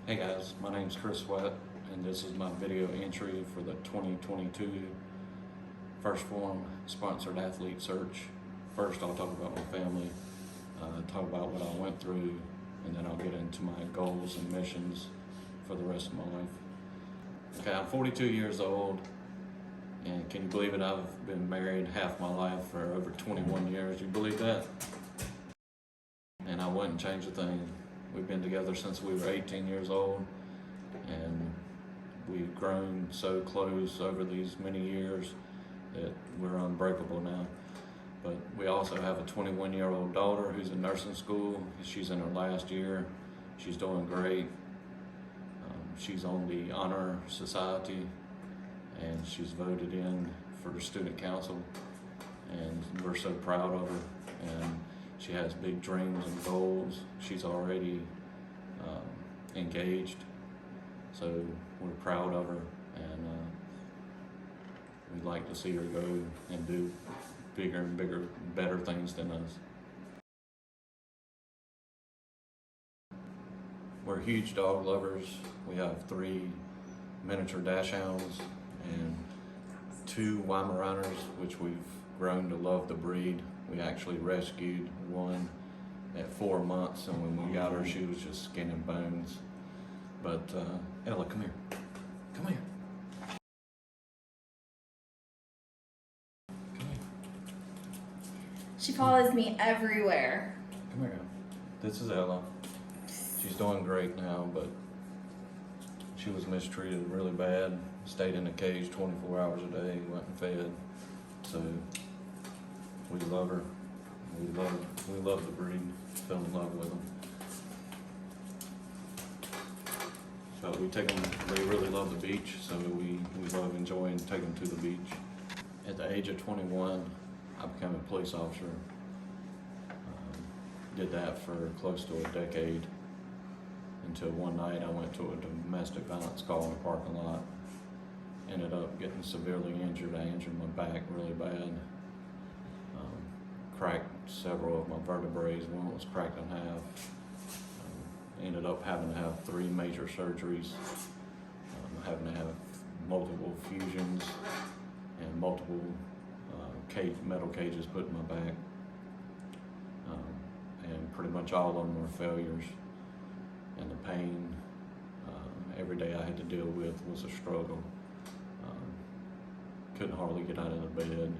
Hey guys, my name's Chris Sweat, and this is my video entry for the 2022 First Form Sponsored Athlete Search. First, I'll talk about my family, talk about what I went through, and then I'll get into my goals and missions for the rest of my life. Okay, I'm 42 years old, and can you believe it? I've been married half my life for over 21 years. You believe that? And I wouldn't change a thing. We've been together since we were 18 years old, and we've grown so close over these many years that we're unbreakable now. But we also have a 21-year-old daughter who's in nursing school. She's in her last year. She's doing great. She's on the Honor Society, and she's voted in for the student council, and we're so proud of her. And she has big dreams and goals. She's already engaged, so we're proud of her, and we'd like to see her go and do bigger and bigger, better things than us. We're huge dog lovers. We have 3 miniature dachshunds and 2 Weimaraners, which we've grown to love the breed. We actually rescued one at 4 months, and when we got her, she was just skin and bones. But Ella, come here. Come here. Come here. She follows me everywhere. Come here. This is Ella. She's doing great now, but she was mistreated really bad. Stayed in a cage 24 hours a day, wasn't fed. So we love her. We love the breed. Fell in love with them. So we take them. They really love the beach, so we love enjoying taking them to the beach. At the age of 21, I became a police officer. Did that for close to a decade, until one night I went to a domestic violence call in the parking lot. Ended up getting severely injured. I injured my back really bad. Cracked several of my vertebrae. One was cracked in half. Ended up having to have 3 major surgeries. Having to have multiple fusions and multiple metal cages put in my back. And pretty much all of them were failures. And the pain every day I had to deal with was a struggle. Couldn't hardly get out of the bed.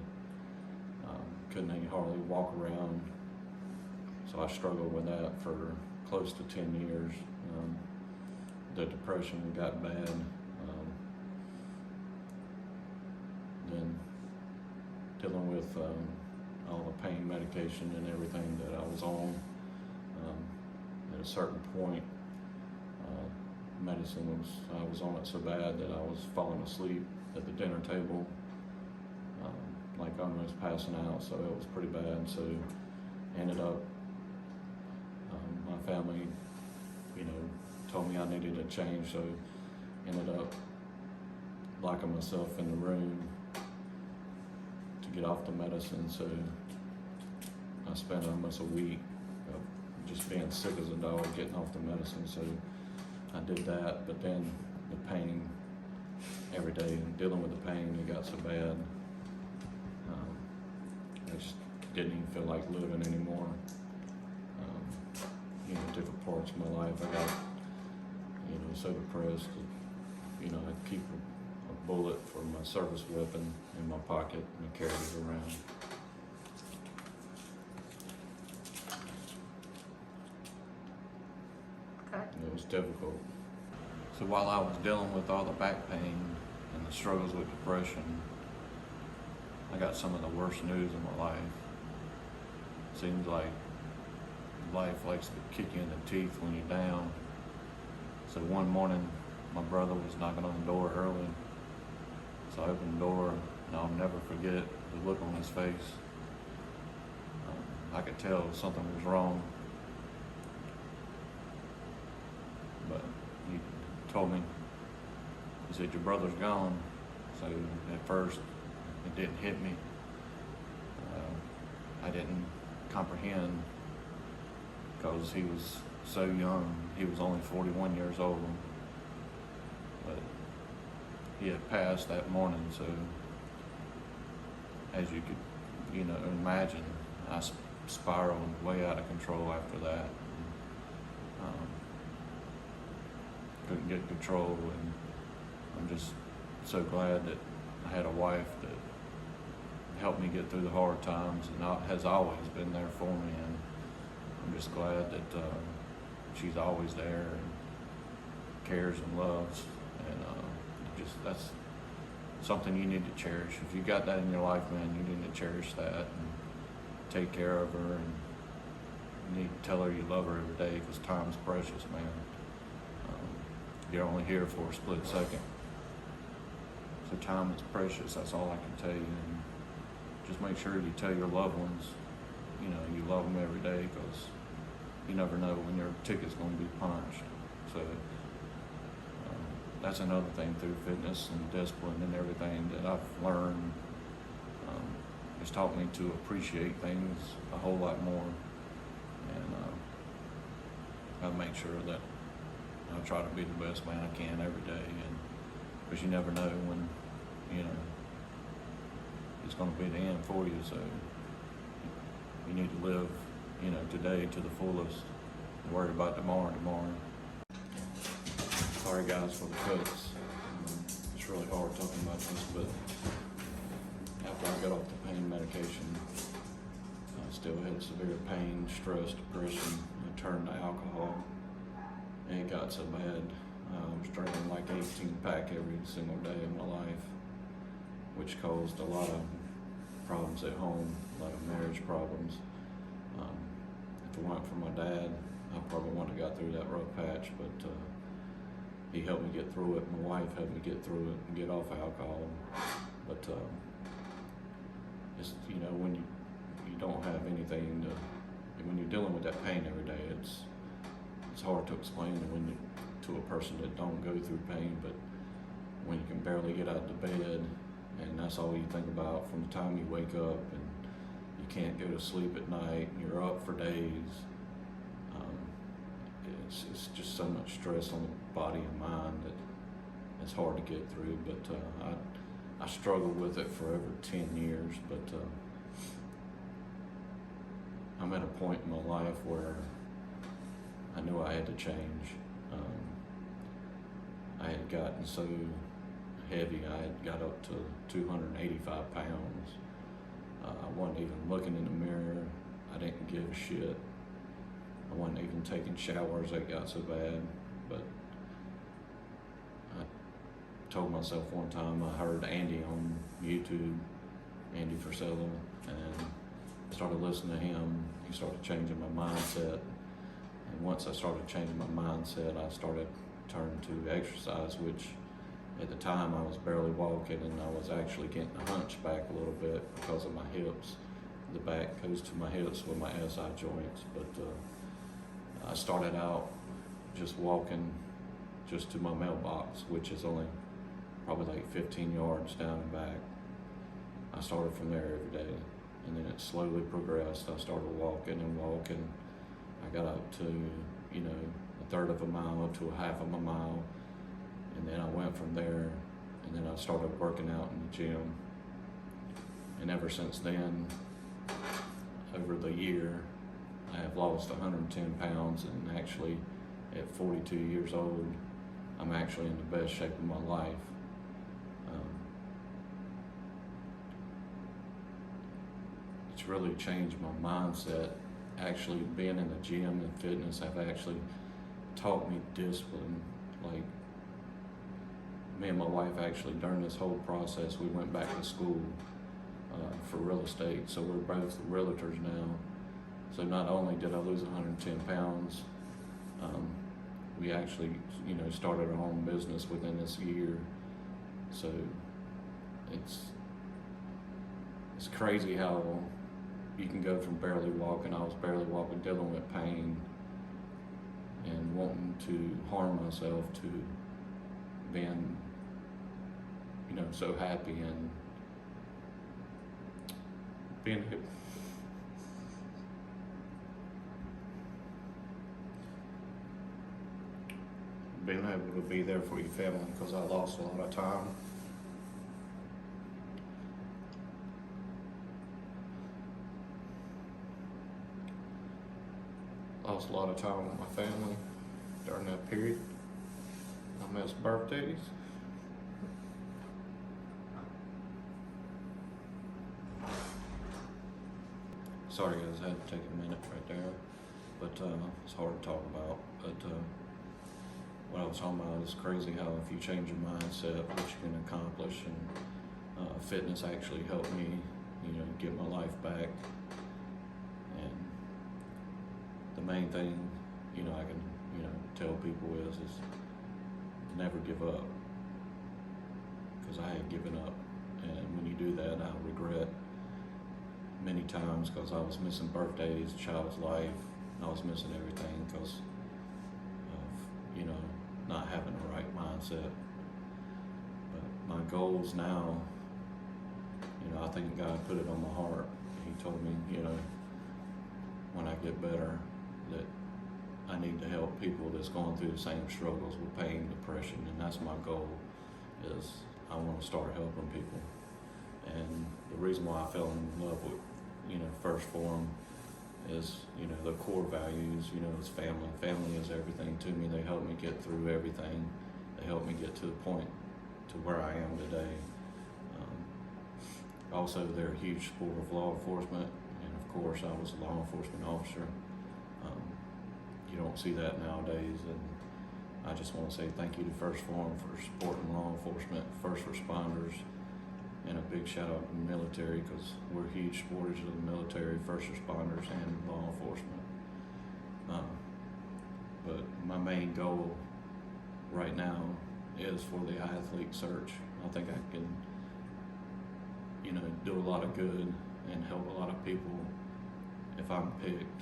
Couldn't hardly walk around. So I struggled with that for close to 10 years. The depression got bad. Then dealing with all the pain medication and everything that I was on. At a certain point, I was on it so bad that I was falling asleep at the dinner table, like almost passing out, so it was pretty bad. So ended up, my family, told me I needed a change, so ended up locking myself in the room to get off the medicine. So I spent almost a week of just being sick as a dog, getting off the medicine. So I did that, but then the pain every day, dealing with the pain, it got so bad. I just didn't even feel like living anymore. Different parts of my life, I got, so depressed that, I'd keep a bullet for my service weapon in my pocket and carry it around. Okay. It was difficult. So while I was dealing with all the back pain and the struggles with depression, I got some of the worst news in my life. Seems like life likes to kick you in the teeth when you're down. So one morning, my brother was knocking on the door early. So I opened the door, and I'll never forget the look on his face. I could tell something was wrong. But he told me, he said, "Your brother's gone." So at first, it didn't hit me. I didn't comprehend, because he was so young. He was only 41 years old, but he had passed that morning. So as you could, imagine, I spiraled way out of control after that. Couldn't get control, and I'm just so glad that I had a wife that helped me get through the hard times and has always been there for me, and I'm just glad that she's always there and cares and loves, and that's something you need to cherish. If you got that in your life, man, you need to cherish that and take care of her, and you need to tell her you love her every day, because time's precious, man. You're only here for a split second. So time is precious, that's all I can tell you. And just make sure you tell your loved ones, you love them every day, because you never know when your ticket's going to be punched. So that's another thing through fitness and discipline and everything that I've learned. It's taught me to appreciate things a whole lot more. And I make sure that I try to be the best man I can every day, and because you never know when, it's going to be the end for you. So you need to live, today to the fullest, and worry about tomorrow. Sorry guys for the cuts. It's really hard talking about this, but after I got off the pain medication, I still had severe pain, stress, depression. I turned to alcohol. And it got so bad, I was drinking like 18-pack every single day of my life, which caused a lot of problems at home, a lot of marriage problems. If it weren't for my dad, I probably wouldn't have got through that rough patch, but he helped me get through it. My wife helped me get through it and get off alcohol. But it's, when you don't have anything when you're dealing with that pain every day, it's hard to explain to a person that don't go through pain, but when you can barely get out of the bed, and that's all you think about from the time you wake up, and you can't go to sleep at night, and you're up for days. It's just so much stress on the body and mind that it's hard to get through, but I struggled with it for over 10 years, but I'm at a point in my life where I knew I had to change. I had gotten so heavy, I had got up to 285 pounds. I wasn't even looking in the mirror. I didn't give a shit. I wasn't even taking showers, it got so bad. But I told myself one time, I heard Andy on YouTube, Andy Frisella, and I started listening to him. He started changing my mindset. And once I started changing my mindset, I started turning to exercise, which at the time I was barely walking, and I was actually getting a hunchback a little bit because of my hips. The back goes to my hips with my SI joints, but I started out just walking just to my mailbox, which is only probably like 15 yards down and back. I started from there every day, and then it slowly progressed. I started walking and walking. I got up to, a third of a mile to a half of a mile, and then I went from there, and then I started working out in the gym. And ever since then, over the year, I have lost 110 pounds, and actually at 42 years old, I'm actually in the best shape of my life. It's really changed my mindset. Actually being in the gym and fitness have actually taught me discipline. Like, me and my wife actually, during this whole process, we went back to school for real estate, so we're both realtors now. So not only did I lose 110 pounds, we actually, started our own business within this year. So it's crazy how you can go from barely walking, I was barely walking, dealing with pain and wanting to harm myself, to being, so happy and being able to be there for your family, because I lost a lot of time. Lost a lot of time with my family during that period. I missed birthdays. Sorry guys, I had to take a minute right there, but it's hard to talk about. But what I was talking about is crazy how if you change your mindset, what you can accomplish, and fitness actually helped me, get my life back. And the main thing, I can, tell people is never give up, because I had given up, and when you do that, I regret many times, because I was missing birthdays, child's life, and I was missing everything because of, not having the right mindset. But my goals now, I think God put it on my heart. He told me, when I get better, that I need to help people that's going through the same struggles with pain, depression, and that's my goal, is I want to start helping people. And the reason why I fell in love with, 1stphorm is, the core values, is family. Family is everything to me. They help me get through everything. They help me get to the point to where I am today. Also, they're a huge supporter of law enforcement, and of course, I was a law enforcement officer. You don't see that nowadays, and I just want to say thank you to 1stphorm for supporting law enforcement, first responders, and a big shout out to the military, because we're huge supporters of the military, first responders, and law enforcement. But my main goal right now is for the athlete search. I think I can, do a lot of good and help a lot of people if I'm picked.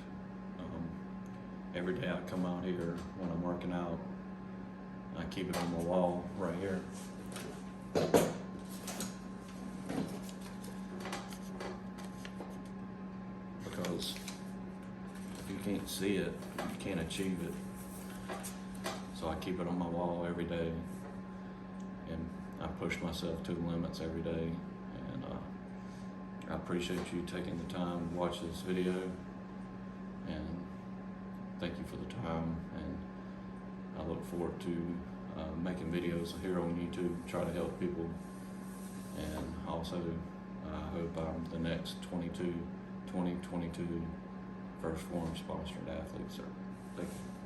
Every day I come out here when I'm working out, I keep it on my wall right here. Because if you can't see it, you can't achieve it. So I keep it on my wall every day, and I push myself to the limits every day. And I appreciate you taking the time to watch this video, and thank you for the time. And I look forward to making videos here on YouTube, try to help people. And also, I hope I'm the next 2022 1stphorm sponsored athlete, sir. Thank you.